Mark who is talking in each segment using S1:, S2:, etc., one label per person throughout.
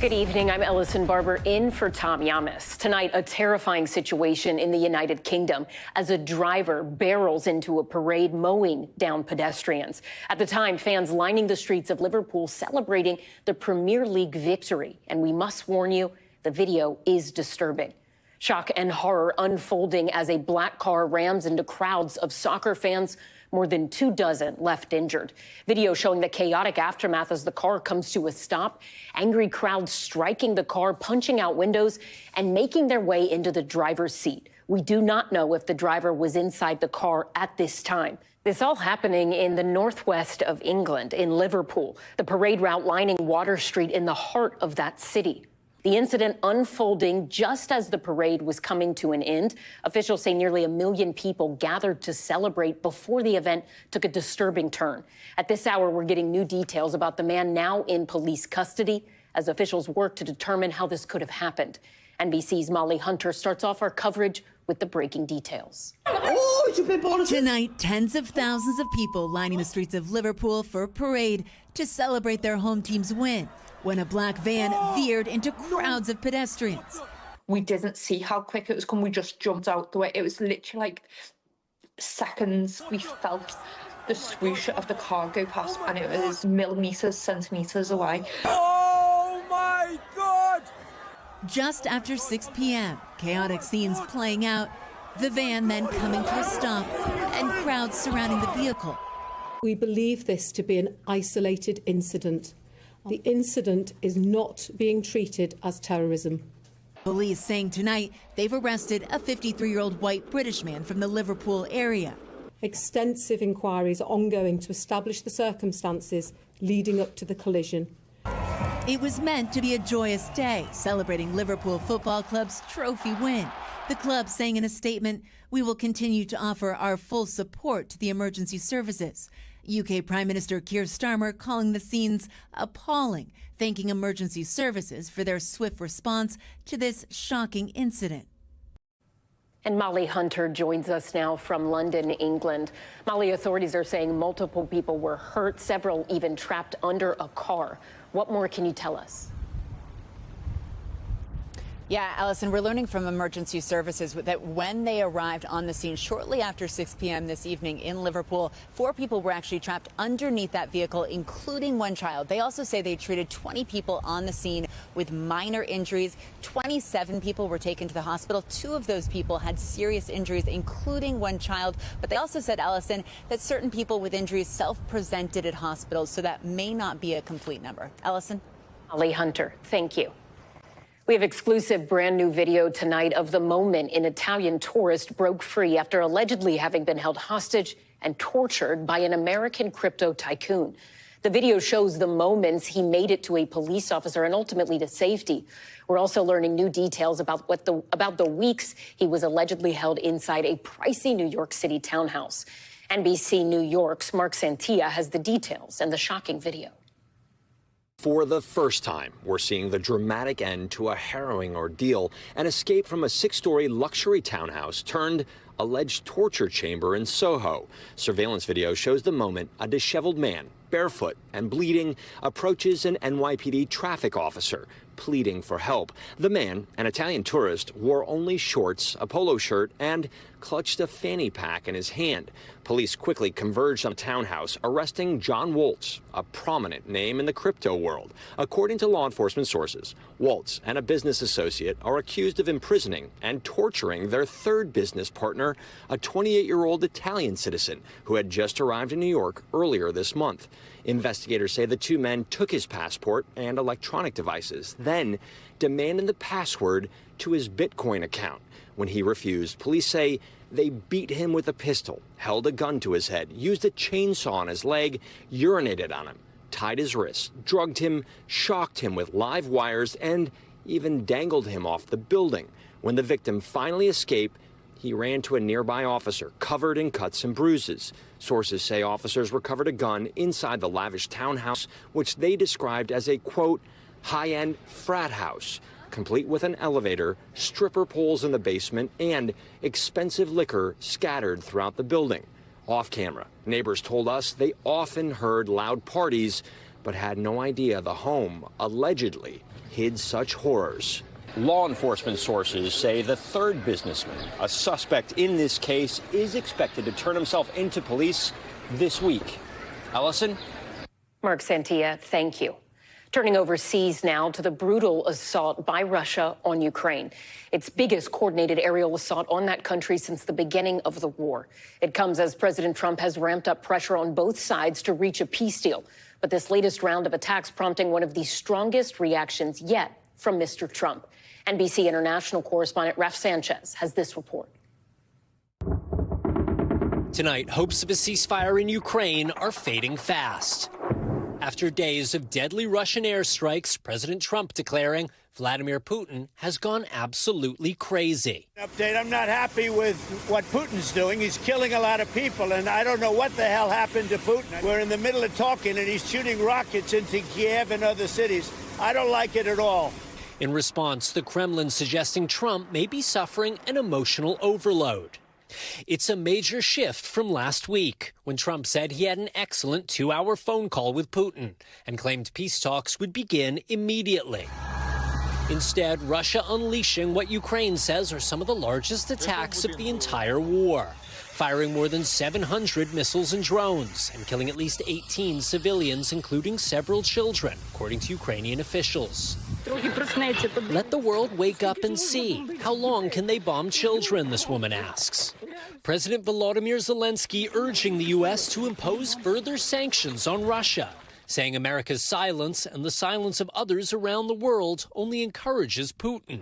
S1: Good evening. I'm Ellison Barber in for Tom Llamas. Tonight, a terrifying situation in the United Kingdom as a driver barrels into a parade mowing down pedestrians. At the time, fans lining the streets of Liverpool celebrating the Premier League victory. And we must warn you, the video is disturbing. Shock and horror unfolding as a black car rams into crowds of soccer fans. More than 24 left injured. Video showing the chaotic aftermath as the car comes to a stop. Angry crowds striking the car, punching out windows, and making their way into the driver's seat. We do not know if the driver was inside the car at this time. This all happening in the northwest of England, in Liverpool, the parade route lining Water Street in the heart of that city. The incident unfolding just as the parade was coming to an end. Officials say nearly 1 million people gathered to celebrate before the event took a disturbing turn. At this hour, we're getting new details about the man now in police custody as officials work to determine how this could have happened. NBC's Molly Hunter starts off our coverage with the breaking details.
S2: Tonight, tens of thousands of people lining the streets of Liverpool for a parade to celebrate their home team's win, when a black van veered into crowds of pedestrians.
S3: We didn't see how quick it was coming. We just jumped out the way. It was literally like seconds. We felt the swoosh of the car go past, and it was millimeters, centimeters away.
S4: Oh my God!
S2: Just after 6 p.m., chaotic scenes playing out, the van then coming to a stop, and crowds surrounding the vehicle.
S5: We believe this to be an isolated incident. The incident is not being treated as terrorism.
S2: Police saying tonight they've arrested a 53-year-old white British man from the Liverpool area.
S5: Extensive inquiries are ongoing to establish the circumstances leading up to the collision.
S2: It was meant to be a joyous day, celebrating Liverpool Football Club's trophy win. The club saying in a statement, "We will continue to offer our full support to the emergency services." UK Prime Minister Keir Starmer calling the scenes appalling, thanking emergency services for their swift response to this shocking incident.
S1: And Molly Hunter joins us now from London, England. Molly, authorities are saying multiple people were hurt, several even trapped under a car. What more can you tell us?
S6: Yeah, Allison, we're learning from emergency services that when they arrived on the scene shortly after 6 p.m. this evening in Liverpool, 4 people were actually trapped underneath that vehicle, including 1 child. They also say they treated 20 people on the scene with minor injuries. 27 people were taken to the hospital. 2 of those people had serious injuries, including 1 child. But they also said, Allison, that certain people with injuries self-presented at hospitals, so that may not be a complete number. Allison?
S1: Molly Hunter, thank you. We have exclusive brand new video tonight of the moment an Italian tourist broke free after allegedly having been held hostage and tortured by an American crypto tycoon. The video shows the moments he made it to a police officer and ultimately to safety. We're also learning new details about the weeks he was allegedly held inside a pricey New York City townhouse. NBC New York's Mark Santia has the details and the shocking video.
S7: For the first time, we're seeing the dramatic end to a harrowing ordeal, an escape from a 6-story luxury townhouse turned alleged torture chamber in Soho. Surveillance video shows the moment a disheveled man, barefoot and bleeding, approaches an NYPD traffic officer, pleading for help. The man, an Italian tourist, wore only shorts, a polo shirt, and clutched a fanny pack in his hand. Police quickly converged on the townhouse, arresting John Waltz, a prominent name in the crypto world. According to law enforcement sources, Waltz and a business associate are accused of imprisoning and torturing their third business partner, a 28-year-old Italian citizen who had just arrived in New York earlier this month. Investigators say the 2 men took his passport and electronic devices, then demanded the password to his Bitcoin account. When he refused, police say they beat him with a pistol, held a gun to his head, used a chainsaw on his leg, urinated on him, tied his wrists, drugged him, shocked him with live wires, and even dangled him off the building. When the victim finally escaped, he ran to a nearby officer, covered in cuts and bruises. Sources say officers recovered a gun inside the lavish townhouse, which they described as a, quote, high-end frat house, complete with an elevator, stripper poles in the basement, and expensive liquor scattered throughout the building. Off camera, neighbors told us they often heard loud parties, but had no idea the home, allegedly hid such horrors. Law enforcement sources say the third businessman, a suspect in this case, is expected to turn himself into police this week. Ellison?
S1: Mark Santia, thank you. Turning overseas now to the brutal assault by Russia on Ukraine. Its biggest coordinated aerial assault on that country since the beginning of the war. It comes as President Trump has ramped up pressure on both sides to reach a peace deal. But this latest round of attacks prompting one of the strongest reactions yet from Mr. Trump. NBC international correspondent Raf Sanchez has this report.
S8: Tonight, hopes of a ceasefire in Ukraine are fading fast. After days of deadly Russian airstrikes, President Trump declaring Vladimir Putin has gone absolutely crazy.
S9: Update, I'm not happy with what Putin's doing. He's killing a lot of people, and I don't know what the hell happened to Putin. We're in the middle of talking, and he's shooting rockets into Kiev and other cities. I don't like it at all.
S8: In response, the Kremlin suggesting Trump may be suffering an emotional overload. It's a major shift from last week, when Trump said he had an excellent 2-hour phone call with Putin and claimed peace talks would begin immediately. Instead, Russia unleashing what Ukraine says are some of the largest attacks of the entire war, firing more than 700 missiles and drones and killing at least 18 civilians, including several children, according to Ukrainian officials. Let the world wake up and see. How long can they bomb children, this woman asks. President Volodymyr Zelensky urging the U.S. to impose further sanctions on Russia, saying America's silence and the silence of others around the world only encourages Putin.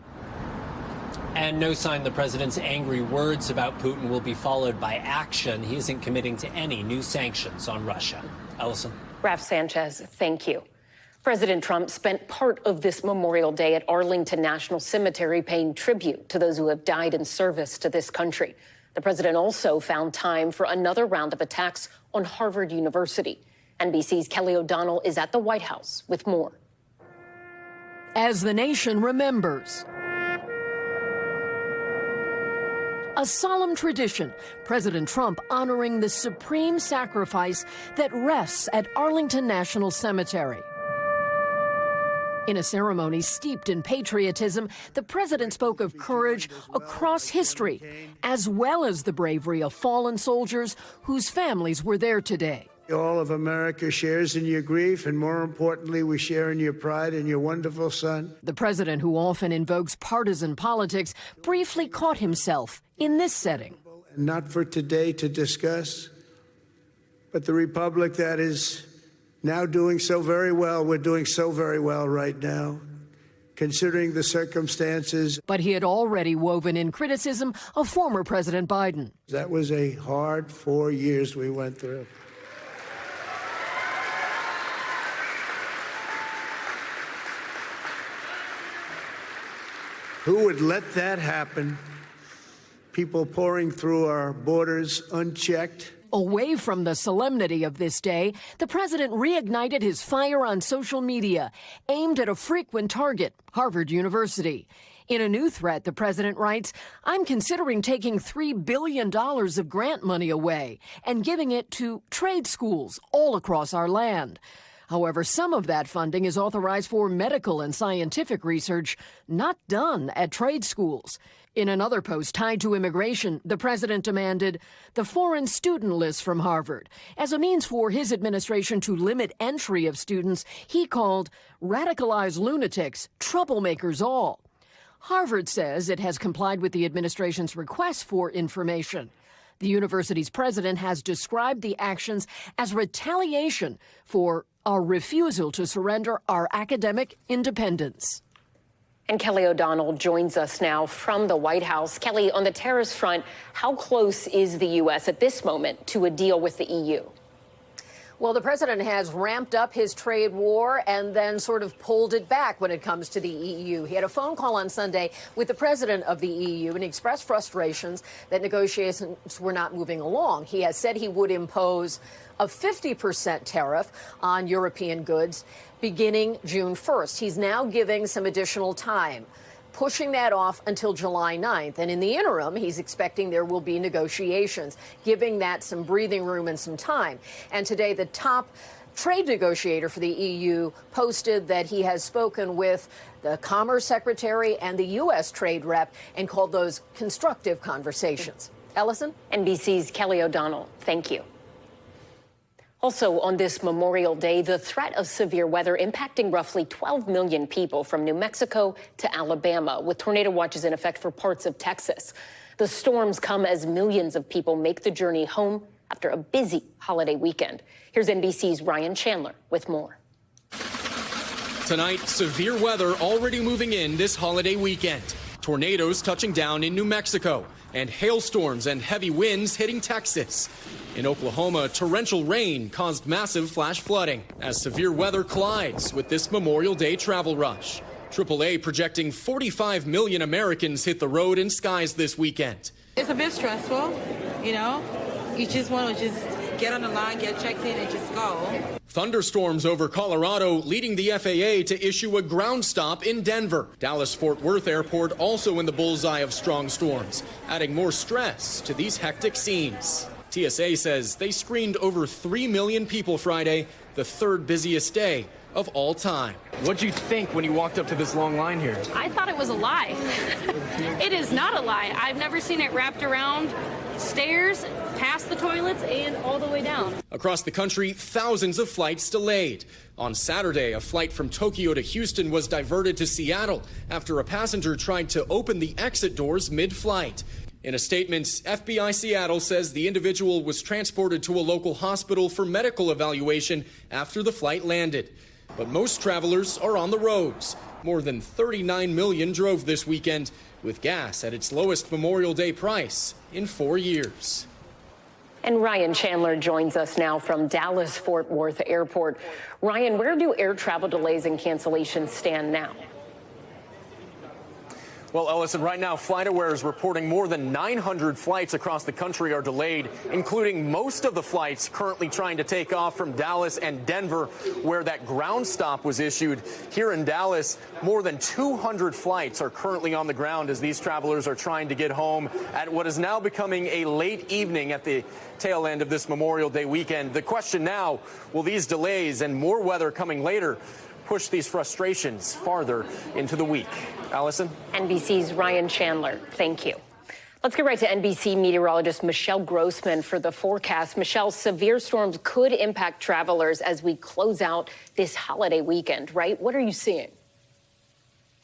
S8: And no sign the president's angry words about Putin will be followed by action. He isn't committing to any new sanctions on Russia. Ellison?
S1: Raf Sanchez, thank you. President Trump spent part of this Memorial Day at Arlington National Cemetery paying tribute to those who have died in service to this country. The president also found time for another round of attacks on Harvard University. NBC's Kelly O'Donnell is at the White House with more.
S10: As the nation remembers. A solemn tradition, President Trump honoring the supreme sacrifice that rests at Arlington National Cemetery. In a ceremony steeped in patriotism, the president spoke of courage across history, as well as the bravery of fallen soldiers whose families were there today.
S9: All of America shares in your grief, and more importantly, we share in your pride in your wonderful son.
S10: The president, who often invokes partisan politics, briefly caught himself in this setting.
S9: Not for today to discuss, but the republic that is now doing so very well. We're doing so very well right now, considering the circumstances.
S10: But he had already woven in criticism of former President Biden.
S9: That was a hard 4 years we went through. Who would let that happen? People pouring through our borders unchecked.
S10: Away from the solemnity of this day, the president reignited his fire on social media, aimed at a frequent target, Harvard University. In a new threat, the president writes, "I'm considering taking $3 billion of grant money away and giving it to trade schools all across our land." However, some of that funding is authorized for medical and scientific research, not done at trade schools. In another post tied to immigration, the president demanded the foreign student list from Harvard as a means for his administration to limit entry of students he called radicalized lunatics, troublemakers all. Harvard says it has complied with the administration's request for information. The university's president has described the actions as retaliation for our refusal to surrender our academic independence.
S1: And Kelly O'Donnell joins us now from the White House. Kelly, on the terrorist front, how close is the U.S. at this moment to a deal with the EU?
S11: Well, the president has ramped up his trade war and then sort of pulled it back when it comes to the EU. He had a phone call on Sunday with the president of the EU and expressed frustrations that negotiations were not moving along. He has said he would impose a 50% tariff on European goods beginning June 1st. He's now giving some additional time, pushing that off until July 9th. And in the interim, he's expecting there will be negotiations, giving that some breathing room and some time. And today, the top trade negotiator for the EU, posted that he has spoken with the Commerce Secretary and the U.S. trade rep and called those constructive conversations. Ellison?
S1: NBC's Kelly O'Donnell, thank you. Also on this Memorial Day, the threat of severe weather impacting roughly 12 million people from New Mexico to Alabama, with tornado watches in effect for parts of Texas. The storms come as millions of people make the journey home after a busy holiday weekend. Here's NBC's Ryan Chandler with more.
S12: Tonight, severe weather already moving in this holiday weekend. Tornadoes touching down in New Mexico and hailstorms and heavy winds hitting Texas. In Oklahoma, torrential rain caused massive flash flooding as severe weather collides with this Memorial Day travel rush. AAA projecting 45 million Americans hit the road and skies this weekend.
S13: It's a bit stressful, you know. You just want to just get on the line, get checked in, and just go.
S12: Thunderstorms over Colorado leading the FAA to issue a ground stop in Denver. Dallas-Fort Worth Airport also in the bullseye of strong storms, adding more stress to these hectic scenes. TSA says they screened over 3 million people Friday, the third busiest day of all time. What'd you think when you walked up to this long line here?
S14: I thought it was a lie. It is not a lie. I've never seen it wrapped around stairs, past the toilets, and all the way down.
S12: Across the country, thousands of flights delayed. On Saturday, a flight from Tokyo to Houston was diverted to Seattle after a passenger tried to open the exit doors mid-flight. In a statement, FBI Seattle says the individual was transported to a local hospital for medical evaluation after the flight landed. But most travelers are on the roads. More than 39 million drove this weekend, with gas at its lowest Memorial Day price in 4 years.
S1: And Ryan Chandler joins us now from Dallas-Fort Worth Airport. Ryan, where do air travel delays and cancellations stand now?
S15: Well, Ellison, right now, FlightAware is reporting more than 900 flights across the country are delayed, including most of the flights currently trying to take off from Dallas and Denver, where that ground stop was issued. Here in Dallas, more than 200 flights are currently on the ground as these travelers are trying to get home at what is now becoming a late evening at the tail end of this Memorial Day weekend. The question now, will these delays and more weather coming later push these frustrations farther into the week? Allison?
S1: NBC's Ryan Chandler, thank you. Let's get right to NBC meteorologist Michelle Grossman for the forecast. Michelle, severe storms could impact travelers as we close out this holiday weekend, right? What are you seeing?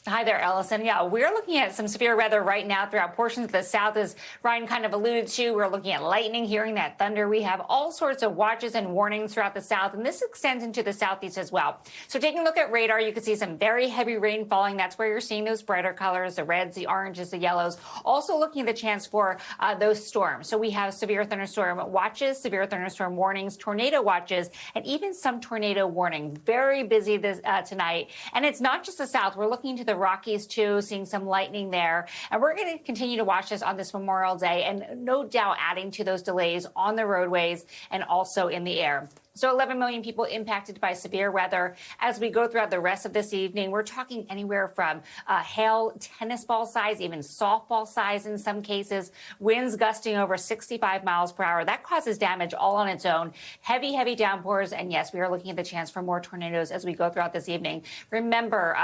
S16: Hi there, Ellison. Yeah, we're looking at some severe weather right now throughout portions of the south, as Ryan kind of alluded to. We're looking at lightning, hearing that thunder. We have all sorts of watches and warnings throughout the south, and this extends into the southeast as well. So taking a look at radar, you can see some very heavy rain falling. That's where you're seeing those brighter colors, the reds, the oranges, the yellows. Also looking at the chance for those storms. So we have severe thunderstorm watches, severe thunderstorm warnings, tornado watches, and even some tornado warning. Very busy this tonight. And it's not just the south. We're looking to the Rockies too, seeing some lightning there. And we're going to continue to watch this on this Memorial Day, and no doubt adding to those delays on the roadways and also in the air. So 11 million people impacted by severe weather. As we go throughout the rest of this evening, we're talking anywhere from hail, tennis ball size, even softball size in some cases, winds gusting over 65 miles per hour. That causes damage all on its own. Heavy, heavy downpours. And yes, we are looking at the chance for more tornadoes as we go throughout this evening. Remember,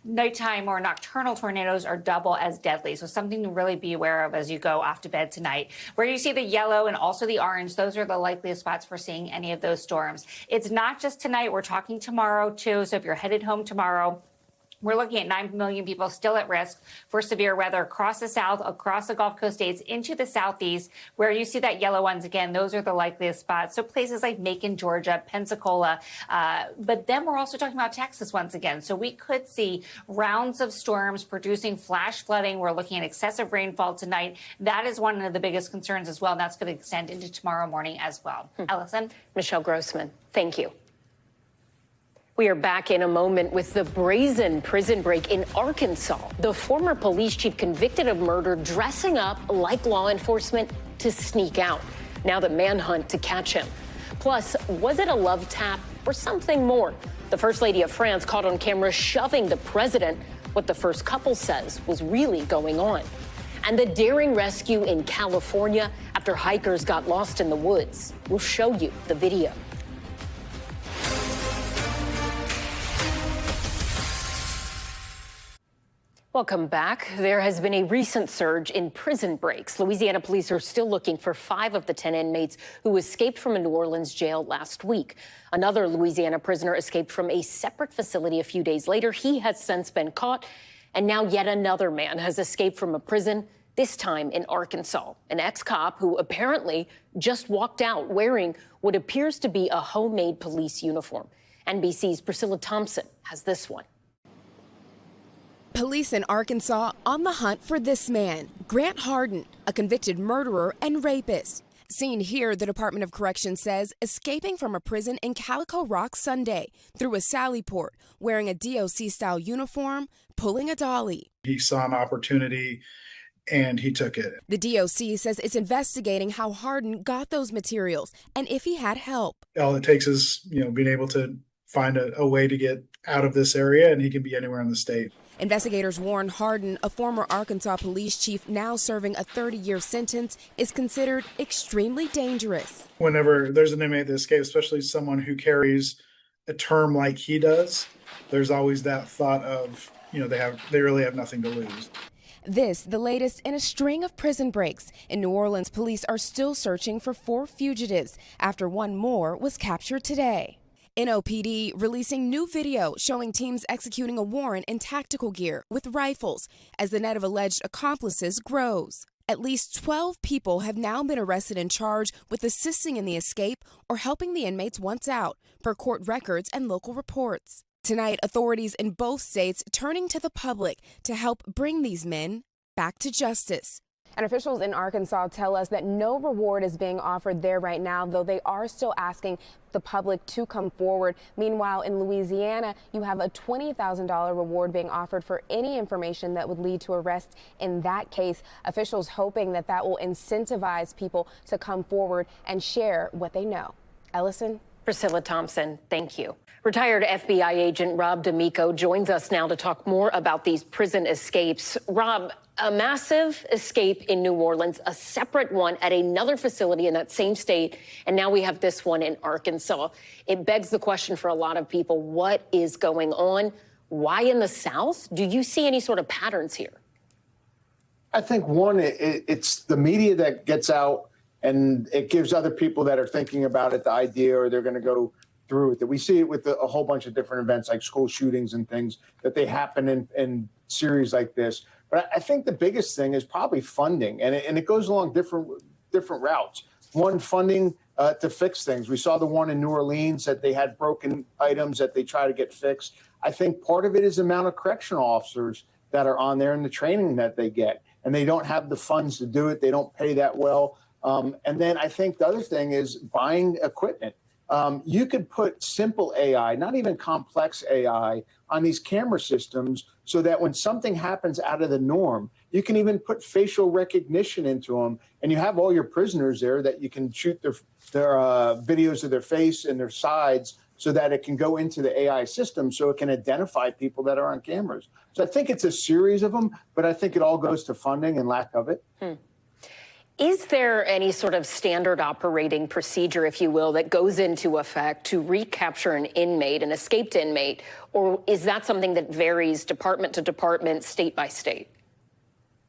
S16: nighttime or nocturnal tornadoes are double as deadly. So something to really be aware of as you go off to bed tonight. Where you see the yellow and also the orange, those are the likeliest spots for seeing any of those storms. It's not just tonight. We're talking tomorrow, too. So if you're headed home tomorrow, we're looking at 9 million people still at risk for severe weather across the south, across the Gulf Coast states, into the southeast, where you see that yellow ones again. Those are the likeliest spots. So places like Macon, Georgia, Pensacola. But then we're also talking about Texas once again. So we could see rounds of storms producing flash flooding. We're looking at excessive rainfall tonight. That is one of the biggest concerns as well. And that's going to extend into tomorrow morning as well. Ellison?
S1: Michelle Grossman, thank you. We are back in a moment with the brazen prison break in Arkansas. The former police chief convicted of murder dressing up like law enforcement to sneak out. Now the manhunt to catch him. Plus, was it a love tap or something more? The First Lady of France caught on camera shoving the president, what the first couple says was really going on. And the daring rescue in California after hikers got lost in the woods. We'll show you the video. Welcome back. There has been a recent surge in prison breaks. Louisiana police are still looking for 5 of the 10 inmates who escaped from a New Orleans jail last week. Another Louisiana prisoner escaped from a separate facility a few days later. He has since been caught. And now yet another man has escaped from a prison, this time in Arkansas. An ex-cop who apparently just walked out wearing what appears to be a homemade police uniform. NBC's Priscilla Thompson has this one.
S17: Police in Arkansas on the hunt for this man, Grant Harden, a convicted murderer and rapist. Seen here, the Department of Corrections says, escaping from a prison in Calico Rock Sunday through a sally port, wearing a DOC-style uniform, pulling a dolly.
S18: He saw an opportunity and he took it.
S17: The DOC says it's investigating how Harden got those materials and if he had help.
S18: All it takes is, being able to find a way to get out of this area, and he can be anywhere in the state.
S17: Investigators warn Harden, a former Arkansas police chief now serving a 30-year sentence, is considered extremely dangerous.
S18: Whenever there's an inmate that escapes, especially someone who carries a term like he does, there's always that thought of, they really have nothing to lose.
S17: This, the latest in a string of prison breaks. In New Orleans, police are still searching for 4 fugitives after one more was captured today. NOPD releasing new video showing teams executing a warrant in tactical gear with rifles as the net of alleged accomplices grows. At least 12 people have now been arrested and charged with assisting in the escape or helping the inmates once out, per court records and local reports. Tonight, authorities in both states turning to the public to help bring these men back to justice.
S19: And officials in Arkansas tell us that no reward is being offered there right now, though they are still asking the public to come forward. Meanwhile, in Louisiana, you have a $20,000 reward being offered for any information that would lead to arrest in that case. Officials hoping that that will incentivize people to come forward and share what they know. Ellison?
S1: Priscilla Thompson, thank you. Retired FBI agent Rob D'Amico joins us now to talk more about these prison escapes. Rob, a massive escape in New Orleans, a separate one at another facility in that same state, and now we have this one in Arkansas. It begs the question for a lot of people, what is going on? Why in the South? Do you see any sort of patterns here?
S20: I think, one, it's the media that gets out and it gives other people that are thinking about it the idea, or they're going to go through with it. We see it with a whole bunch of different events like school shootings and things that they happen in series like this. But I think the biggest thing is probably funding, and it goes along different routes. One, funding to fix things. We saw the one in New Orleans that they had broken items that they try to get fixed. I think part of it is the amount of correctional officers that are on there and the training that they get, and they don't have the funds to do it. They don't pay that well. And then I think the other thing is buying equipment. You could put simple AI, not even complex AI, on these camera systems so that when something happens out of the norm, you can even put facial recognition into them, and you have all your prisoners there that you can shoot their videos of their face and their sides so that it can go into the AI system so it can identify people that are on cameras. So I think it's a series of them, but I think it all goes to funding and lack of it.
S1: Is there any sort of standard operating procedure, if you will, that goes into effect to recapture an inmate, an escaped inmate, or is that something that varies department to department, state by state?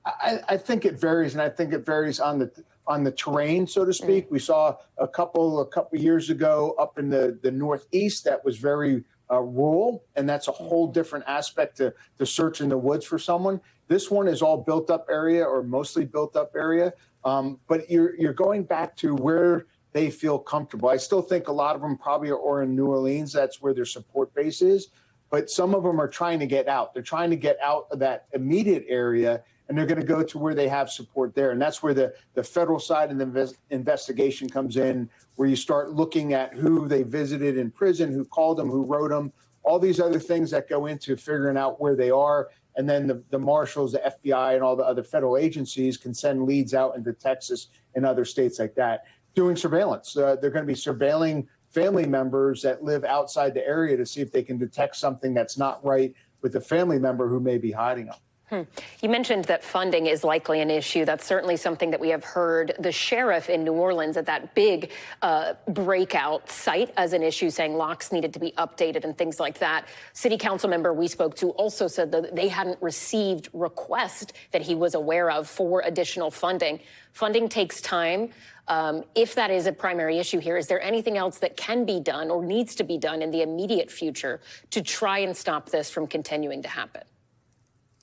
S20: I think it varies, and I think it varies on the terrain, so to speak. We saw a couple years ago up in the Northeast that was very rural, and that's a whole different aspect to search in the woods for someone. This one is all built up area or mostly built up area. But you're going back to where they feel comfortable. I still think a lot of them probably are in New Orleans. That's where their support base is. But some of them are trying to get out. They're trying to get out of that immediate area, and they're going to go to where they have support there. And that's where the federal side of the investigation comes in, where you start looking at who they visited in prison, who called them, who wrote them, all these other things that go into figuring out where they are. And then the marshals, the FBI, and all the other federal agencies can send leads out into Texas and other states like that, doing surveillance. They're going to be surveilling family members that live outside the area to see if they can detect something that's not right with the family member who may be hiding them.
S1: You mentioned that funding is likely an issue. That's certainly something that we have heard the sheriff in New Orleans at that big breakout cite as an issue, saying locks needed to be updated and things like that. City council member we spoke to also said that they hadn't received requests that he was aware of for additional funding. Funding takes time. If that is a primary issue here, is there anything else that can be done or needs to be done in the immediate future to try and stop this from continuing to happen?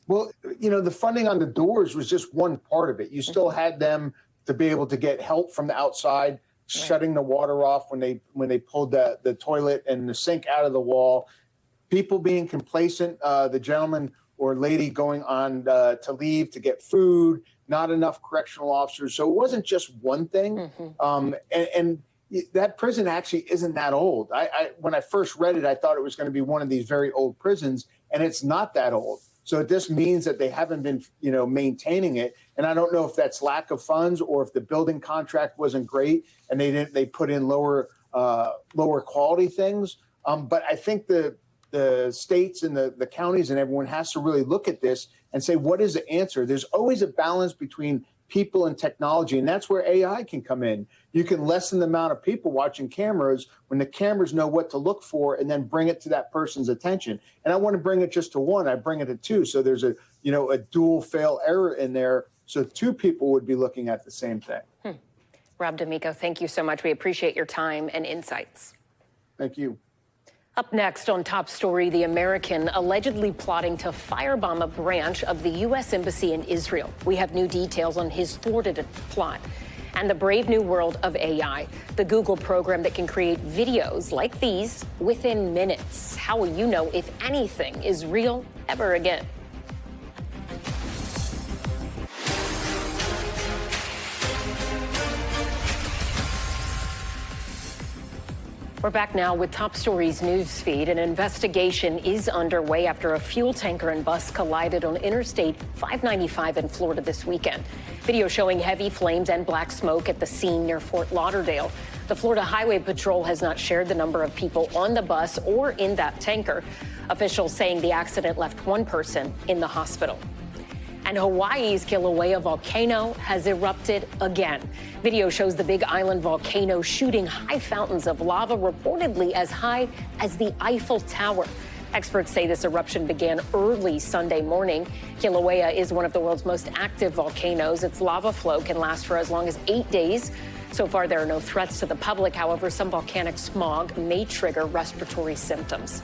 S20: Well, you know, the funding on the doors was just one part of it. You still had them to be able to get help from the outside, shutting the water off when they pulled the toilet and the sink out of the wall. People being complacent, the gentleman or lady going on to leave to get food, not enough correctional officers. So it wasn't just one thing. And that prison actually isn't that old. When I first read it, I thought it was going to be one of these very old prisons, and it's not that old. So this means that they haven't been, you know, maintaining it. And I don't know if that's lack of funds or if the building contract wasn't great and they put in lower quality things. But I think the states and the counties and everyone has to really look at this and say, what is the answer? There's always a balance between people and technology, and that's where AI can come in. You can lessen the amount of people watching cameras when the cameras know what to look for and then bring it to that person's attention. And I want to bring it just to one, I bring it to two. So there's a dual fail error in there. So two people would be looking at the same thing.
S1: Rob D'Amico, thank you so much. We appreciate your time and insights.
S20: Thank you.
S1: Up next on Top Story, the American allegedly plotting to firebomb a branch of the U.S. Embassy in Israel. We have new details on his thwarted plot. And the brave new world of AI, the Google program that can create videos like these within minutes. How will you know if anything is real ever again? We're back now with Top Story's news feed. An investigation is underway after a fuel tanker and bus collided on Interstate 595 in Florida this weekend. Video showing heavy flames and black smoke at the scene near Fort Lauderdale. The Florida Highway Patrol has not shared the number of people on the bus or in that tanker. Officials saying the accident left one person in the hospital. And Hawaii's Kilauea volcano has erupted again. Video shows the Big Island volcano shooting high fountains of lava, reportedly as high as the Eiffel Tower. Experts say this eruption began early Sunday morning. Kilauea is one of the world's most active volcanoes. Its lava flow can last for as long as 8 days. So far, there are no threats to the public. However, some volcanic smog may trigger respiratory symptoms.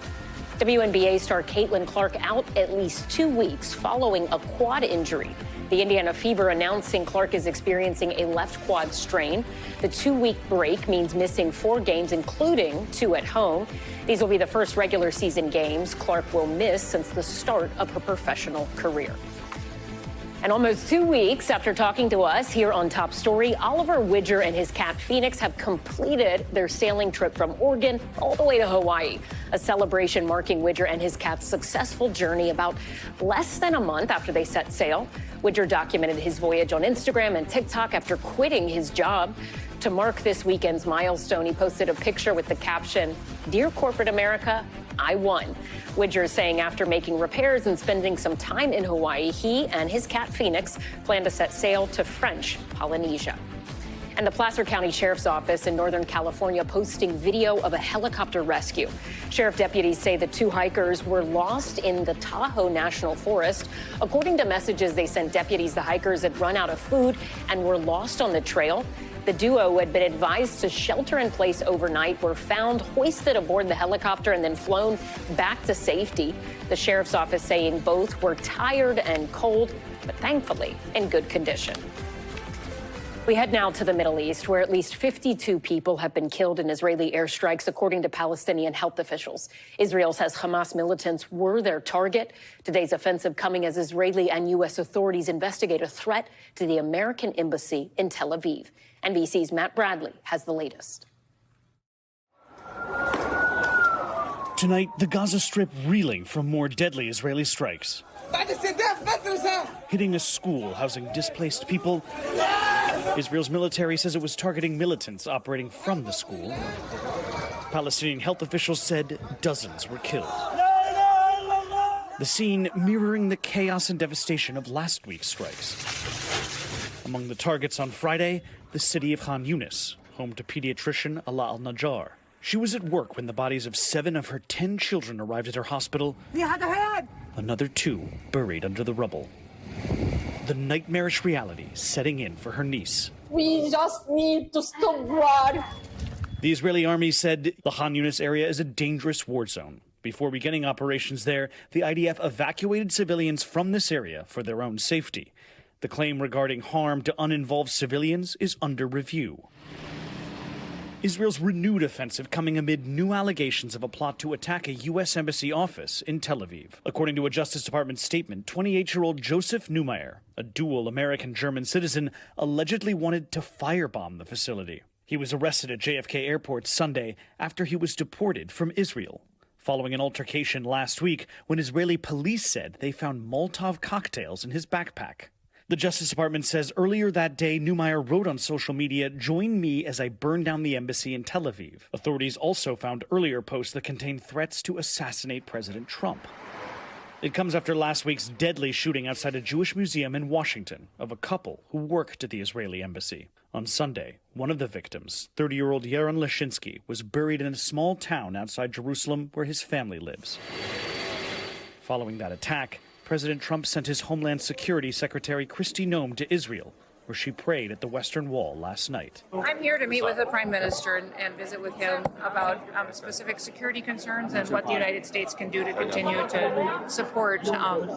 S1: WNBA star Caitlin Clark out at least 2 weeks following a quad injury. The Indiana Fever announcing Clark is experiencing a left quad strain. The 2-week break means missing 4 games, including 2 at home. These will be the first regular season games Clark will miss since the start of her professional career. And almost 2 weeks after talking to us here on Top Story, Oliver Widger and his cat Phoenix have completed their sailing trip from Oregon all the way to Hawaii. A celebration marking Widger and his cat's successful journey about less than a month after they set sail. Widger documented his voyage on Instagram and TikTok after quitting his job. To mark this weekend's milestone, he posted a picture with the caption, "Dear Corporate America, I won." Widger saying after making repairs and spending some time in Hawaii, he and his cat Phoenix plan to set sail to French Polynesia. And the Placer County Sheriff's Office in Northern California posting video of a helicopter rescue. Sheriff deputies say the 2 hikers were lost in the Tahoe National Forest. According to messages they sent deputies, the hikers had run out of food and were lost on the trail. The duo, who had been advised to shelter in place overnight, were found hoisted aboard the helicopter and then flown back to safety. The sheriff's office saying both were tired and cold, but thankfully in good condition. We head now to the Middle East, where at least 52 people have been killed in Israeli airstrikes, according to Palestinian health officials. Israel says Hamas militants were their target. Today's offensive coming as Israeli and U.S. authorities investigate a threat to the American embassy in Tel Aviv. NBC's Matt Bradley has the latest.
S21: Tonight, the Gaza Strip reeling from more deadly Israeli strikes. Hitting a school housing displaced people. Israel's military says it was targeting militants operating from the school. Palestinian health officials said dozens were killed. The scene mirroring the chaos and devastation of last week's strikes. Among the targets on Friday, the city of Khan Yunis, home to pediatrician Ala al-Najjar. She was at work when the bodies of 7 of her 10 children arrived at her hospital. Another 2 buried under the rubble. The nightmarish reality setting in for her niece.
S3: We just need to stop war.
S21: The Israeli army said the Khan Yunis area is a dangerous war zone. Before beginning operations there, the IDF evacuated civilians from this area for their own safety. The claim regarding harm to uninvolved civilians is under review. Israel's renewed offensive coming amid new allegations of a plot to attack a U.S. embassy office in Tel Aviv. According to a Justice Department statement, 28-year-old Joseph Neumeyer, a dual American-German citizen, allegedly wanted to firebomb the facility. He was arrested at JFK Airport Sunday after he was deported from Israel, following an altercation last week when Israeli police said they found Molotov cocktails in his backpack. The Justice Department says earlier that day, Neumeyer wrote on social media, "Join me as I burn down the embassy in Tel Aviv." Authorities also found earlier posts that contained threats to assassinate President Trump. It comes after last week's deadly shooting outside a Jewish museum in Washington of a couple who worked at the Israeli embassy. On Sunday, one of the victims, 30-year-old Yaron Leshinsky, was buried in a small town outside Jerusalem where his family lives. Following that attack, President Trump sent his Homeland Security Secretary Kristi Noem to Israel, where she prayed at the Western Wall last night.
S22: I'm here to meet with the Prime Minister and visit with him about specific security concerns and what the United States can do to continue to support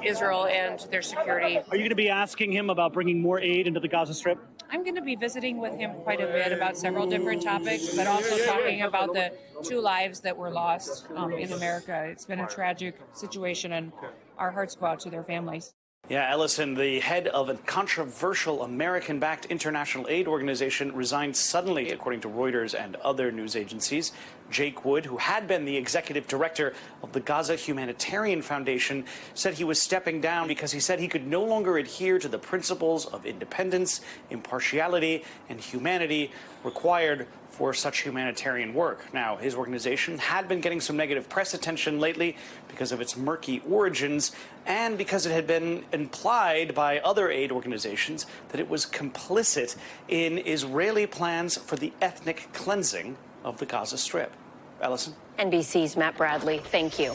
S22: Israel and their security.
S21: Are you going to be asking him about bringing more aid into the Gaza Strip?
S22: I'm going to be visiting with him quite a bit about several different topics, but also talking about the 2 lives that were lost in America. It's been a tragic situation, and our hearts go out to their families.
S21: Yeah, Ellison, the head of a controversial American-backed international aid organization, resigned suddenly, according to Reuters and other news agencies. Jake Wood, who had been the executive director of the Gaza Humanitarian Foundation, said he was stepping down because he said he could no longer adhere to the principles of independence, impartiality, and humanity required for such humanitarian work. Now, his organization had been getting some negative press attention lately because of its murky origins and because it had been implied by other aid organizations that it was complicit in Israeli plans for the ethnic cleansing of the Gaza Strip. Ellison?
S1: NBC's Matt Bradley, thank you.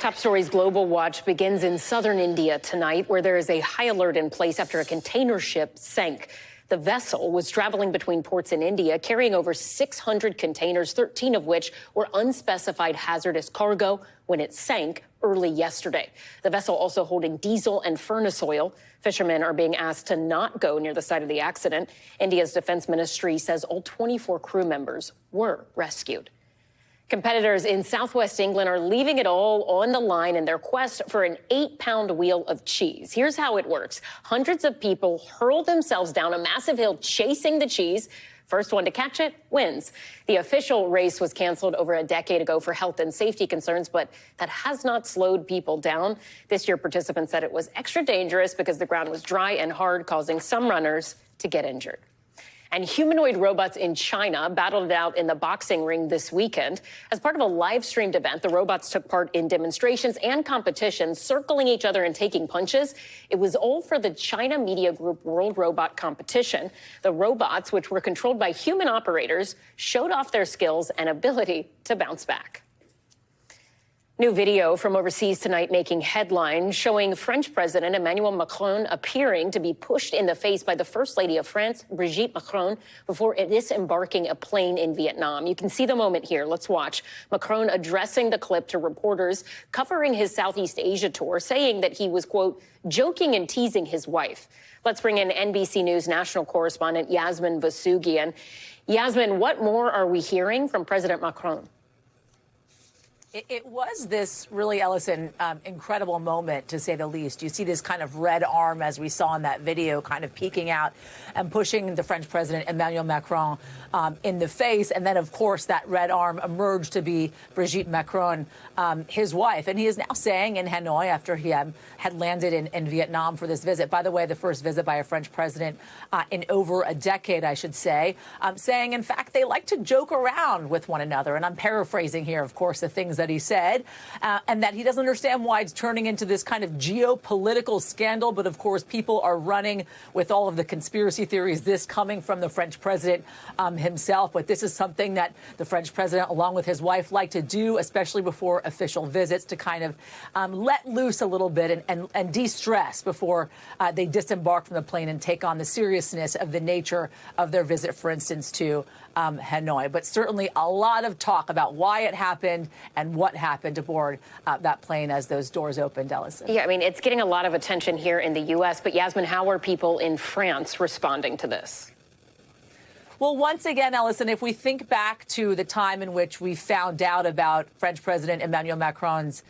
S1: Top Stories Global Watch begins in southern India tonight, where there is a high alert in place after a container ship sank. The vessel was traveling between ports in India, carrying over 600 containers, 13 of which were unspecified hazardous cargo when it sank early yesterday. The vessel also holding diesel and furnace oil. Fishermen are being asked to not go near the site of the accident. India's defense ministry says all 24 crew members were rescued. Competitors in southwest England are leaving it all on the line in their quest for an 8-pound wheel of cheese. Here's how it works. Hundreds of people hurl themselves down a massive hill chasing the cheese. First one to catch it wins. The official race was canceled over a decade ago for health and safety concerns, but that has not slowed people down. This year, participants said it was extra dangerous because the ground was dry and hard, causing some runners to get injured. And humanoid robots in China battled it out in the boxing ring this weekend. As part of a live-streamed event, the robots took part in demonstrations and competitions, circling each other and taking punches. It was all for the China Media Group World Robot Competition. The robots, which were controlled by human operators, showed off their skills and ability to bounce back. New video from overseas tonight making headlines, showing French President Emmanuel Macron appearing to be pushed in the face by the First Lady of France, Brigitte Macron, before disembarking a plane in Vietnam. You can see the moment here. Let's watch. Macron addressing the clip to reporters, covering his Southeast Asia tour, saying that he was, quote, joking and teasing his wife. Let's bring in NBC News national correspondent Yasmin Vasugian. Yasmin, what more are we hearing from President Macron?
S23: It was this really, Ellison, incredible moment, to say the least. You see this kind of red arm, as we saw in that video, kind of peeking out and pushing the French president, Emmanuel Macron, in the face. And then, of course, that red arm emerged to be Brigitte Macron, his wife. And he is now saying in Hanoi, after he had landed in Vietnam for this visit, by the way, the first visit by a French president in over a decade, I should say, saying, in fact, they like to joke around with one another. And I'm paraphrasing here, of course, the things that that he said, and that he doesn't understand why it's turning into this kind of geopolitical scandal. But of course, people are running with all of the conspiracy theories, this coming from the French president himself. But this is something that the French president, along with his wife, like to do, especially before official visits, to kind of let loose a little bit and de-stress before they disembark from the plane and take on the seriousness of the nature of their visit, for instance, to Hanoi. But certainly a lot of talk about why it happened and what happened aboard that plane as those doors opened, Ellison.
S1: Yeah, I mean, it's getting a lot of attention here in the U.S., but Yasmin, how are people in France responding to this?
S23: Well, once again, Ellison, if we think back to the time in which we found out about French President Emmanuel Macron's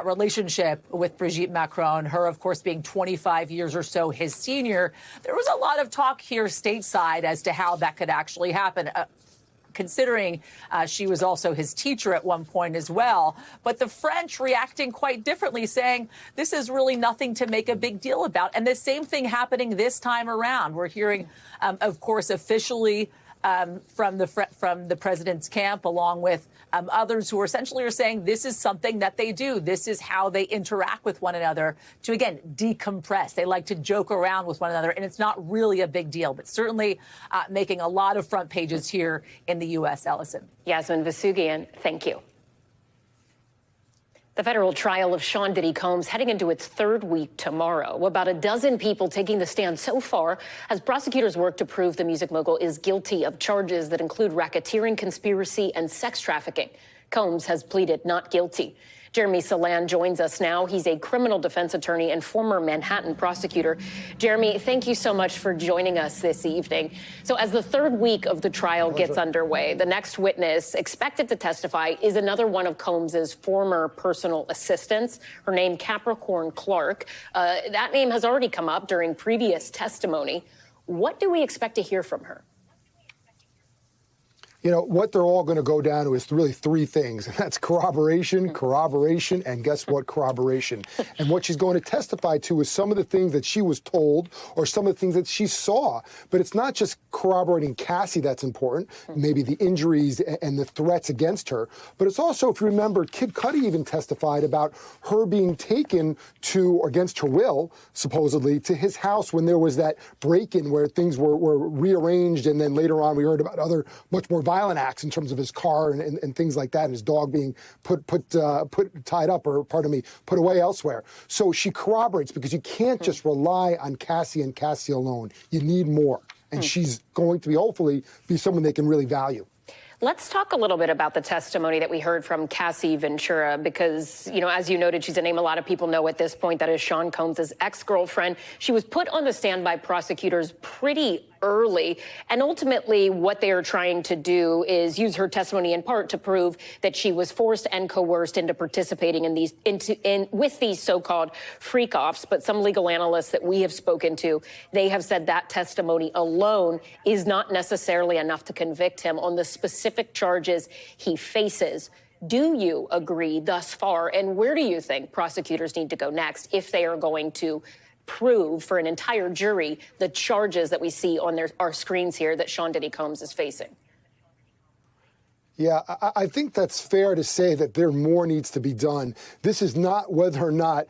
S23: relationship with Brigitte Macron, her, of course, being 25 years or so his senior, there was a lot of talk here stateside as to how that could actually happen. Considering she was also his teacher at one point as well. But the French reacting quite differently, saying this is really nothing to make a big deal about. And the same thing happening this time around. We're hearing, of course, officially from the president's camp, along with others who essentially are saying this is something that they do. This is how they interact with one another to, again, decompress. They like to joke around with one another, and it's not really a big deal, but certainly making a lot of front pages here in the U.S., Ellison.
S1: Yasmin Vasugian, thank you. The federal trial of Sean Diddy Combs heading into its third week tomorrow. About a dozen people taking the stand so far as prosecutors work to prove the music mogul is guilty of charges that include racketeering, conspiracy, and sex trafficking. Combs has pleaded not guilty. Jeremy Salan joins us now. He's a criminal defense attorney and former Manhattan prosecutor. Jeremy, thank you so much for joining us this evening. So as the third week of the trial gets underway, the next witness expected to testify is another one of Combs's former personal assistants. Her name, Capricorn Clark. That name has already come up during previous testimony. What do we expect to hear from her?
S2: You know, what they're all going to go down to is really three things, and that's corroboration, and guess what? Corroboration. And what she's going to testify to is some of the things that she was told or some of the things that she saw. But it's not just corroborating Cassie that's important, maybe the injuries and the threats against her, but it's also, if you remember, Kid Cudi even testified about her being taken to, against her will, supposedly, to his house when there was that break-in where things were rearranged, and then later on we heard about other much more violent acts in terms of his car and things like that, and his dog being tied up, or pardon me, put away elsewhere. So she corroborates, because you can't just rely on Cassie and Cassie alone. You need more, and she's going to hopefully be someone they can really value.
S1: Let's talk a little bit about the testimony that we heard from Cassie Ventura, because, you know, as you noted, she's a name a lot of people know at this point. That is Sean Combs' ex-girlfriend. She was put on the stand by prosecutors pretty early, and ultimately what they are trying to do is use her testimony in part to prove that she was forced and coerced into participating in with these so-called freak-offs. But some legal analysts that we have spoken to, they have said that testimony alone is not necessarily enough to convict him on the specific charges he faces. Do you agree thus far, and where do you think prosecutors need to go next if they are going to prove for an entire jury the charges that we see on our screens here that Sean Diddy Combs is facing?
S2: Yeah, I think that's fair to say that there more needs to be done. This is not whether or not,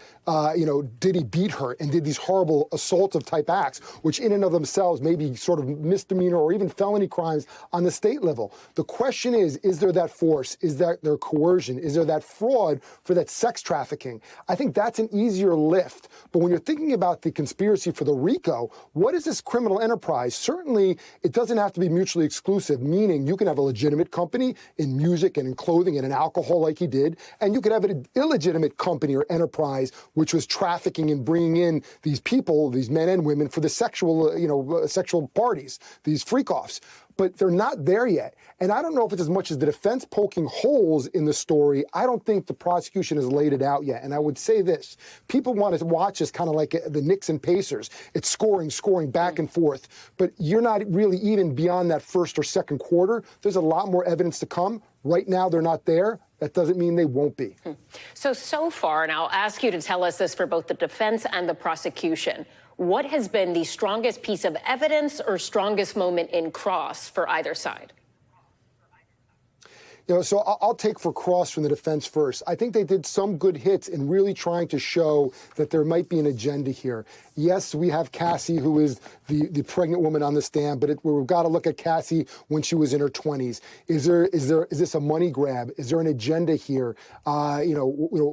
S2: did he beat her and did these horrible assaultive type acts, which in and of themselves may be sort of misdemeanor or even felony crimes on the state level. The question is there that force? Is that there coercion? Is there that fraud for that sex trafficking? I think that's an easier lift. But when you're thinking about the conspiracy for the RICO, what is this criminal enterprise? Certainly, it doesn't have to be mutually exclusive, meaning you can have a legitimate company in music and in clothing and in alcohol like he did, and you could have an illegitimate company or enterprise which was trafficking and bringing in these people, these men and women, for the sexual parties, these freak-offs. But they're not there yet. And I don't know if it's as much as the defense poking holes in the story. I don't think the prosecution has laid it out yet. And I would say this. People want to watch this kind of like the Knicks and Pacers. It's scoring back and forth. But you're not really even beyond that first or second quarter. There's a lot more evidence to come. Right now, they're not there. That doesn't mean they won't be.
S1: So far, and I'll ask you to tell us this for both the defense and the prosecution, what has been the strongest piece of evidence or strongest moment in cross for either side?
S2: So I'll take for cross from the defense first. I think they did some good hits in really trying to show that there might be an agenda here. Yes, we have Cassie, who is the pregnant woman on the stand, but we've got to look at Cassie when she was in her 20s. Is this a money grab? Is there an agenda here?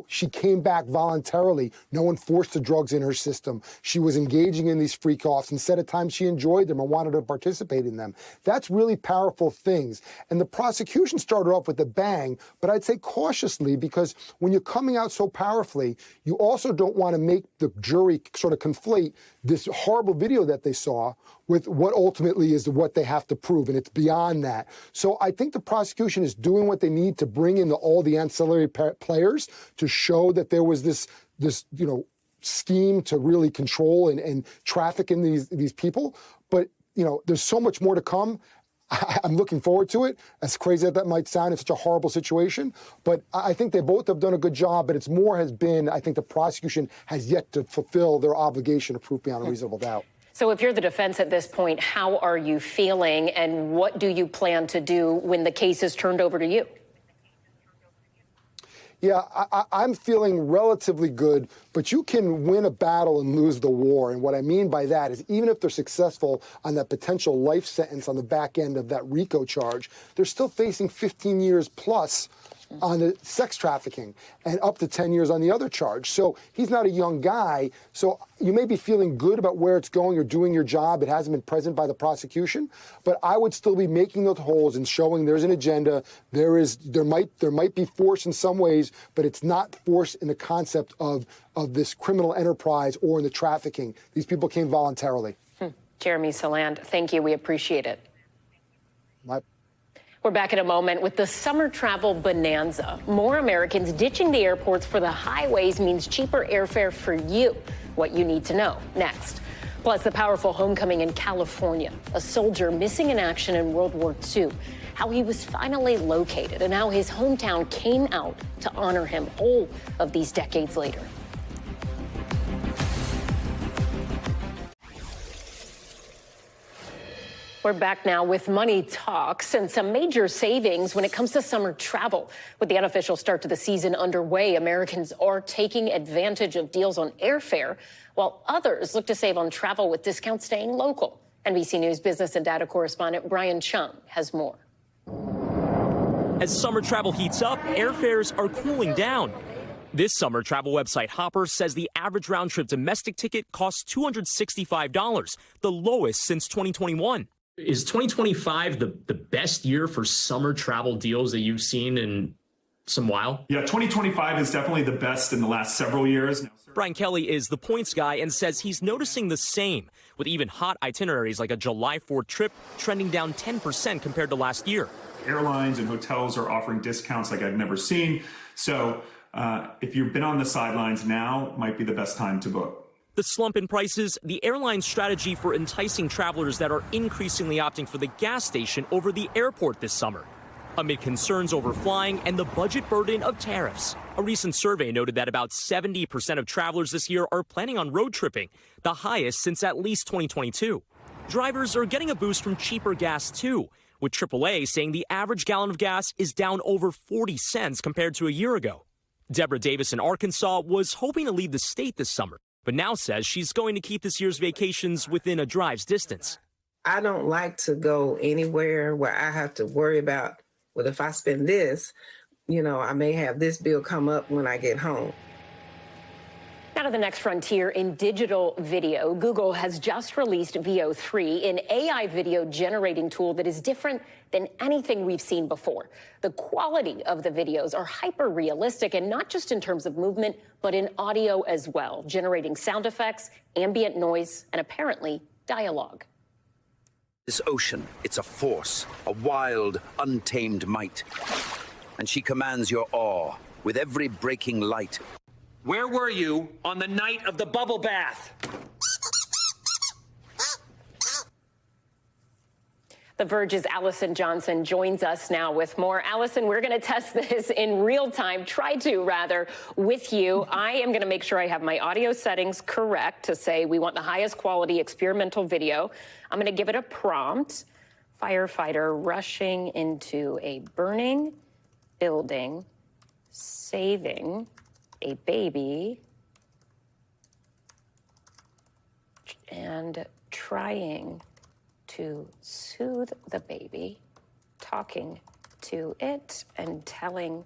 S2: She came back voluntarily. No one forced the drugs in her system. She was engaging in these freak-offs and said at times she enjoyed them and wanted to participate in them. That's really powerful things. And the prosecution started off with a bang, but I'd say cautiously, because when you're coming out so powerfully, you also don't want to make the jury sort of conflate this horrible video that they saw with what ultimately is what they have to prove, and it's beyond that. So I think the prosecution is doing what they need to bring in all the ancillary players to show that there was this scheme to really control and traffic in these people. But there's so much more to come. I'm looking forward to it, as crazy as that might sound in such a horrible situation. But I think they both have done a good job, but it's more has been, I think the prosecution has yet to fulfill their obligation of proof beyond a reasonable doubt.
S1: So if you're the defense at this point, how are you feeling, and what do you plan to do when the case is turned over to you?
S2: Yeah, I'm feeling relatively good, but you can win a battle and lose the war. And what I mean by that is even if they're successful on that potential life sentence on the back end of that RICO charge, they're still facing 15 years plus on the sex trafficking and up to 10 years on the other charge. So he's not a young guy. So you may be feeling good about where it's going. You're doing your job. It hasn't been present by the prosecution, but I would still be making those holes and showing there's an agenda. There might be force in some ways, but it's not force in the concept of this criminal enterprise or in the trafficking. These people came voluntarily.
S1: Jeremy Saland, thank you. We appreciate it. We're back in a moment with the summer travel bonanza. More Americans ditching the airports for the highways means cheaper airfare for you. What you need to know next. Plus, the powerful homecoming in California. A soldier missing in action in World War II. How he was finally located and how his hometown came out to honor him all of these decades later. We're back now with money talks and some major savings when it comes to summer travel. With the unofficial start to the season underway, Americans are taking advantage of deals on airfare, while others look to save on travel with discounts staying local. NBC News business and data correspondent Brian Chung has more.
S4: As summer travel heats up, airfares are cooling down. This summer, travel website Hopper says the average round-trip domestic ticket costs $265, the lowest since 2021.
S5: Is 2025 the best year for summer travel deals that you've seen in some while?
S6: Yeah, 2025 is definitely the best in the last several years.
S4: Brian Kelly is the points guy and says he's noticing the same, with even hot itineraries like a July 4th trip trending down 10% compared to last year.
S6: Airlines and hotels are offering discounts like I've never seen. So if you've been on the sidelines, now might be the best time to book.
S4: The slump in prices, the airline's strategy for enticing travelers that are increasingly opting for the gas station over the airport this summer, amid concerns over flying and the budget burden of tariffs. A recent survey noted that about 70% of travelers this year are planning on road tripping, the highest since at least 2022. Drivers are getting a boost from cheaper gas too, with AAA saying the average gallon of gas is down over 40 cents compared to a year ago. Deborah Davis in Arkansas was hoping to leave the state this summer, but now says she's going to keep this year's vacations within a drive's distance.
S24: I don't like to go anywhere where I have to worry about, well, if I spend this, I may have this bill come up when I get home.
S1: Now to the next frontier in digital video. Google has just released Veo 3, an AI video generating tool that is different than anything we've seen before. The quality of the videos are hyper realistic, and not just in terms of movement, but in audio as well, generating sound effects, ambient noise, and apparently dialogue.
S25: This ocean, it's a force, a wild, untamed might. And she commands your awe with every breaking light.
S26: Where were you on the night of the bubble bath?
S1: The Verge's Allison Johnson joins us now with more. Allison, we're going to test this in real time, with you. I am going to make sure I have my audio settings correct to say we want the highest quality experimental video. I'm going to give it a prompt. Firefighter rushing into a burning building, saving a baby, and trying to soothe the baby, talking to it and telling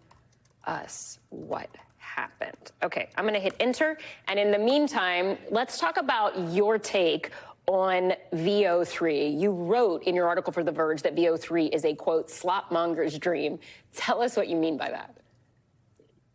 S1: us what happened. Okay, I'm gonna hit enter. And in the meantime, let's talk about your take on VO3. You wrote in your article for The Verge that VO3 is a, quote, slopmonger's dream. Tell us what you mean by that.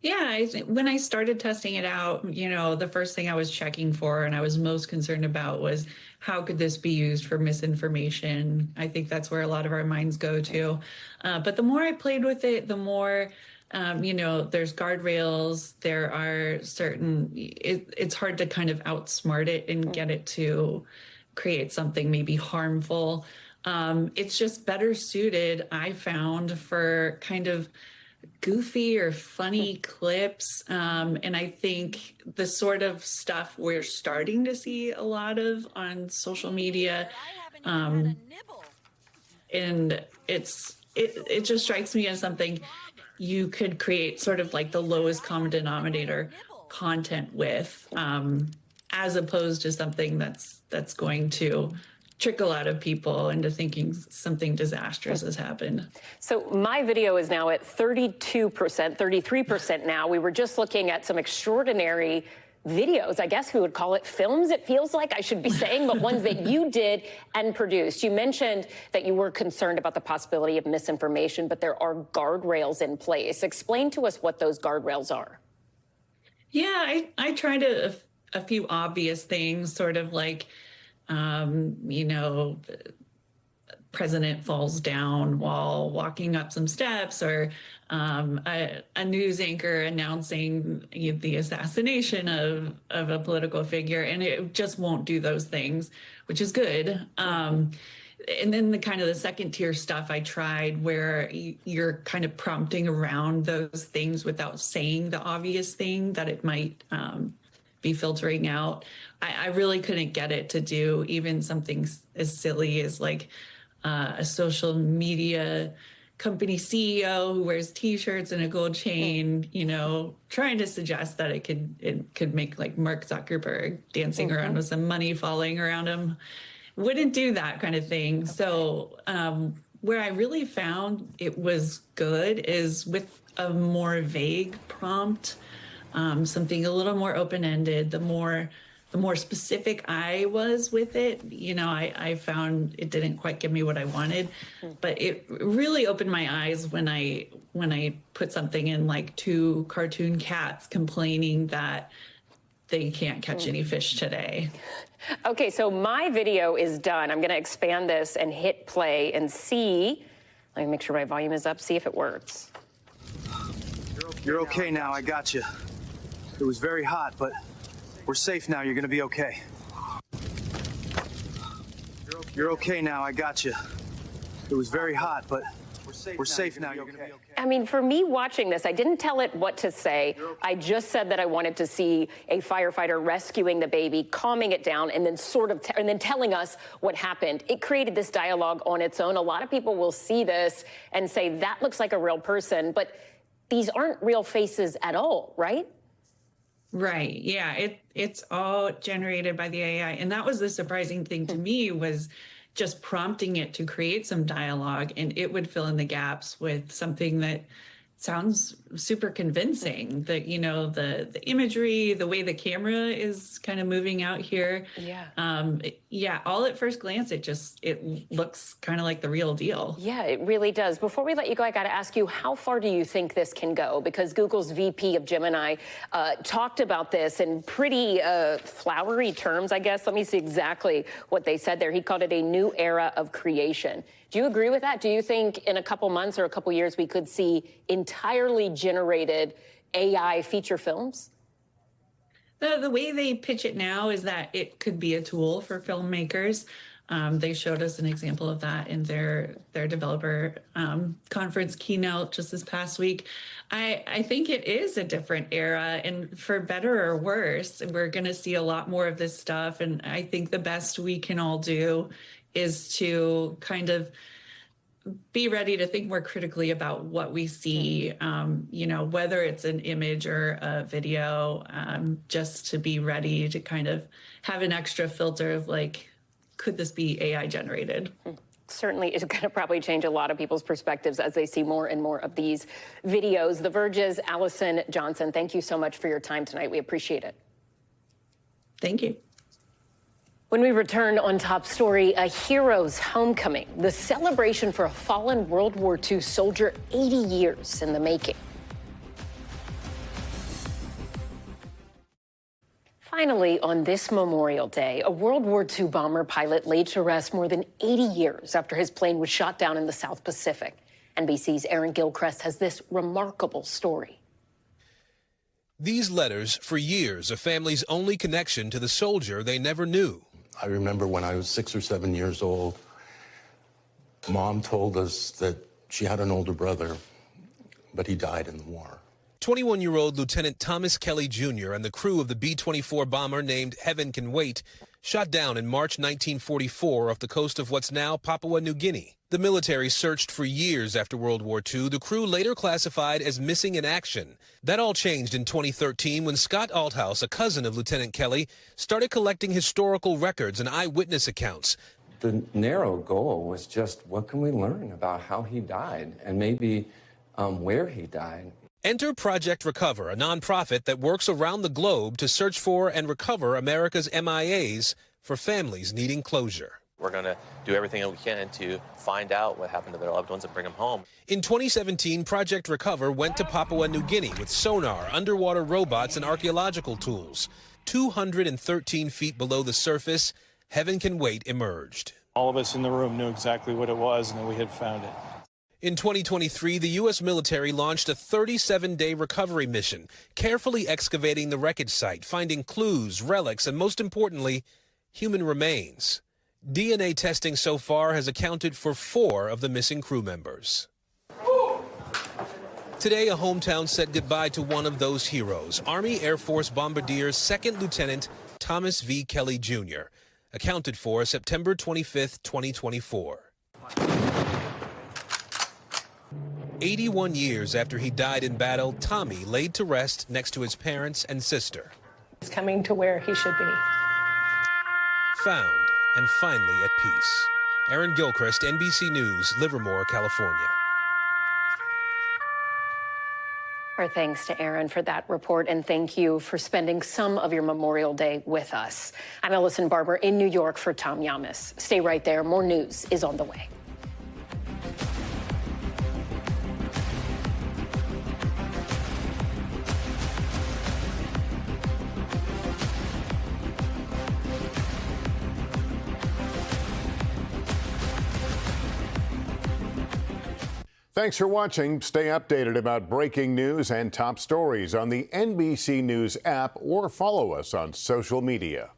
S7: Yeah, when I started testing it out, the first thing I was checking for and I was most concerned about was how could this be used for misinformation? I think that's where a lot of our minds go to. But the more I played with it, the more, there's guardrails, there are certain, it's hard to kind of outsmart it and get it to create something maybe harmful. It's just better suited, I found, for kind of goofy or funny clips. And I think the sort of stuff we're starting to see a lot of on social media. And it just strikes me as something you could create sort of like the lowest common denominator content with, as opposed to something that's going to trickle out of people into thinking something disastrous has happened.
S1: So my video is now at 32%, 33% now. We were just looking at some extraordinary videos, I guess we would call it films, it feels like I should be saying, but ones that you did and produced. You mentioned that you were concerned about the possibility of misinformation, but there are guardrails in place. Explain to us what those guardrails are.
S7: Yeah, I tried a few obvious things, sort of like, president falls down while walking up some steps, or a news anchor announcing the assassination of a political figure, and it just won't do those things, which is good. And then the kind of the second tier stuff I tried where you're kind of prompting around those things without saying the obvious thing that it might be filtering out. I really couldn't get it to do even something as silly as like a social media company CEO who wears T-shirts and a gold chain, trying to suggest that it could make like Mark Zuckerberg dancing around with some money falling around him. Wouldn't do that kind of thing. So where I really found it was good is with a more vague prompt, something a little more open-ended. The more specific I was with it, I found it didn't quite give me what I wanted, but it really opened my eyes when I put something in like two cartoon cats complaining that they can't catch any fish today.
S1: Okay, so my video is done. I'm going to expand this and hit play and see. Let me make sure my volume is up, see if it works.
S8: You're okay now, I got you. It was very hot, but we're safe now. You're going to be okay. You're okay now. I got you. It was very hot, but we're safe now. You're going to be okay.
S1: I mean, for me watching this, I didn't tell it what to say. I just said that I wanted to see a firefighter rescuing the baby, calming it down, and then and then telling us what happened. It created this dialogue on its own. A lot of people will see this and say, that looks like a real person, but these aren't real faces at all, right?
S7: Right. Yeah. It's all generated by the AI. And that was the surprising thing to me, was just prompting it to create some dialogue, and it would fill in the gaps with something that sounds super convincing. That, the imagery, the way the camera is kind of moving out here. Yeah. All at first glance, it looks kind of like the real deal.
S1: Yeah, it really does. Before we let you go, I got to ask you, how far do you think this can go? Because Google's VP of Gemini talked about this in pretty flowery terms, I guess. Let me see exactly what they said there. He called it a new era of creation. Do you agree with that? Do you think in a couple months or a couple years we could see entirely generated AI feature films?
S7: The way they pitch it now is that it could be a tool for filmmakers. They showed us an example of that in their developer conference keynote just this past week. I think it is a different era, and for better or worse, we're going to see a lot more of this stuff. And I think the best we can all do is to kind of be ready to think more critically about what we see, whether it's an image or a video, just to be ready to kind of have an extra filter of like, could this be AI generated?
S1: Certainly is going to probably change a lot of people's perspectives as they see more and more of these videos. The Verge's Allison Johnson, thank you so much for your time tonight. We appreciate it.
S7: Thank you.
S1: When we return on Top Story, a hero's homecoming, the celebration for a fallen World War II soldier 80 years in the making. Finally, on this Memorial Day, a World War II bomber pilot laid to rest more than 80 years after his plane was shot down in the South Pacific. NBC's Aaron Gilchrist has this remarkable story.
S9: These letters, for years, a family's only connection to the soldier they never knew.
S10: I remember when I was 6 or 7 years old, Mom told us that she had an older brother, but he died in the war.
S9: 21-year-old Lieutenant Thomas Kelly Jr. and the crew of the B-24 bomber named Heaven Can Wait shot down in March 1944 off the coast of what's now Papua New Guinea. The military searched for years after World War II. The crew later classified as missing in action. That all changed in 2013 when Scott Althouse, a cousin of Lieutenant Kelly, started collecting historical records and eyewitness accounts.
S11: The narrow goal was just, what can we learn about how he died and maybe where he died?
S9: Enter Project Recover, a nonprofit that works around the globe to search for and recover America's MIAs for families needing closure.
S12: We're going to do everything that we can to find out what happened to their loved ones and bring them home.
S9: In 2017, Project Recover went to Papua New Guinea with sonar, underwater robots, and archaeological tools. 213 feet below the surface, Heaven Can Wait emerged.
S13: All of us in the room knew exactly what it was and that we had found it.
S9: In 2023, the U.S. military launched a 37-day recovery mission, carefully excavating the wreckage site, finding clues, relics, and most importantly, human remains. DNA testing so far has accounted for 4 of the missing crew members. Today, a hometown said goodbye to one of those heroes, Army Air Force Bombardier 2nd Lieutenant Thomas V. Kelly, Jr., accounted for September 25, 2024. 81 years after he died in battle, Tommy laid to rest next to his parents and sister.
S14: He's coming to where he should be.
S9: Found and finally at peace. Aaron Gilchrist, NBC News, Livermore, California.
S1: Our thanks to Aaron for that report, and thank you for spending some of your Memorial Day with us. I'm Ellison Barber in New York for Tom Llamas. Stay right there. More news is on the way.
S27: Thanks for watching. Stay updated about breaking news and top stories on the NBC News app or follow us on social media.